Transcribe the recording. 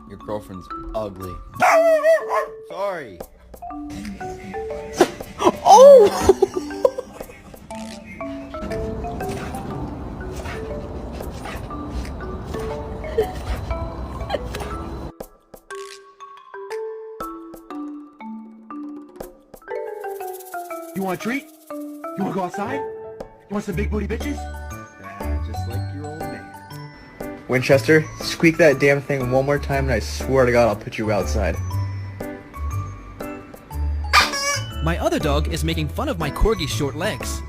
Your girlfriend's ugly. Sorry. Oh! You want a treat? You want to go outside? You want some big booty bitches? Just like your old man. Winchester, squeak that damn thing one more time and I swear to God I'll put you outside. My other dog is making fun of my corgi's short legs.